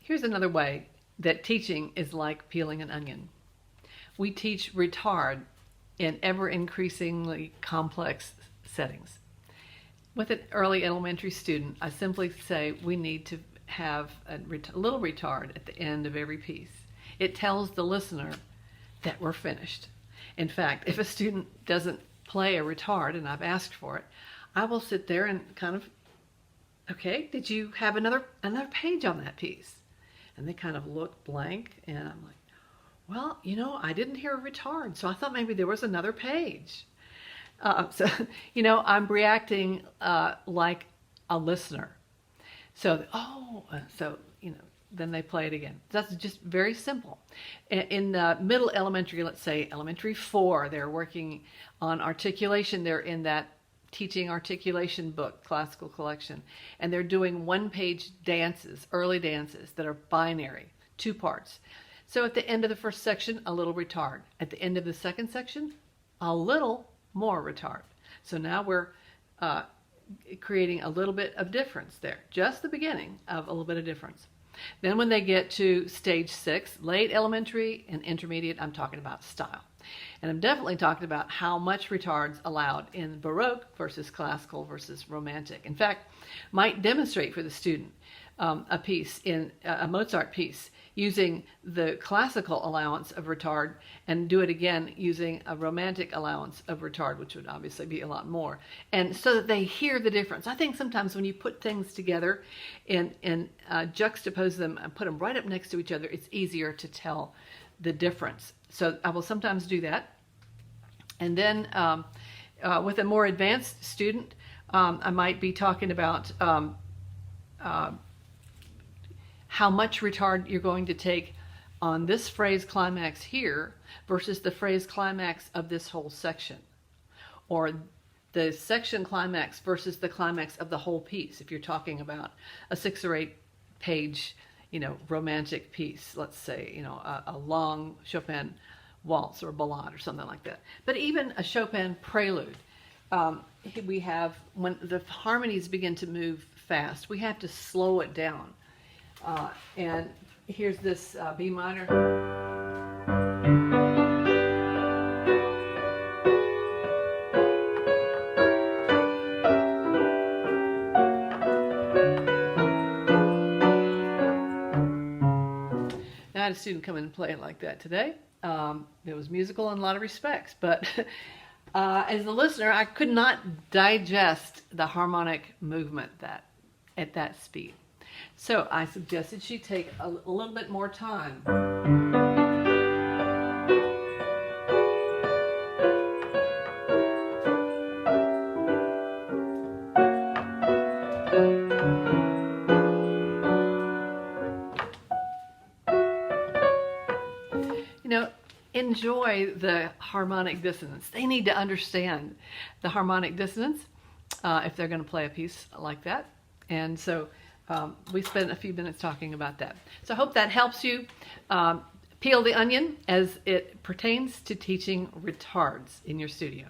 Here's another way that teaching is like peeling an onion. We teach retard in ever increasingly complex settings. With an early elementary student, I simply say we need to have a little retard at the end of every piece. It tells the listener that we're finished. In fact, if a student doesn't play a retard and I've asked for it, I will sit there and kind of, okay, did you have another page on that piece? And they kind of look blank, and I'm like, well, you know, I didn't hear a retard, so I thought maybe there was another page. So, you know, I'm reacting like a listener. So, you know, then they play it again. That's just very simple. In middle elementary, let's say elementary 4, they're working on articulation. They're in that teaching articulation book, classical collection, and they're doing one-page dances, early dances that are binary, 2 parts. So at the end of the first section, a little retard. At the end of the second section, a little more retard. So now we're creating a little bit of difference there, just the beginning of a little bit of difference. Then when they get to stage 6, late elementary and intermediate, I'm talking about style. And I'm definitely talking about how much retard's allowed in Baroque versus classical versus romantic. In fact, might demonstrate for the student a piece in a Mozart piece using the classical allowance of retard and do it again using a romantic allowance of retard, which would obviously be a lot more. And so that they hear the difference. I think sometimes when you put things together and juxtapose them and put them right up next to each other, it's easier to tell the difference. So I will sometimes do that. And then with a more advanced student, I might be talking about how much retard you're going to take on this phrase climax here versus the phrase climax of this whole section. Or the section climax versus the climax of the whole piece. If you're talking about a 6 or 8 page, you know, romantic piece, let's say, you know, a long Chopin waltz or ballade or something like that. But even a Chopin prelude, we have, when the harmonies begin to move fast, we have to slow it down. And here's this B minor. I had a student come in and play it like that today. It was musical in a lot of respects, but as a listener, I could not digest the harmonic movement at that speed. So I suggested she take a little bit more time. You know, enjoy the harmonic dissonance. They need to understand the harmonic dissonance if they're going to play a piece like that. And so we spent a few minutes talking about that. So I hope that helps you peel the onion as it pertains to teaching retards in your studio.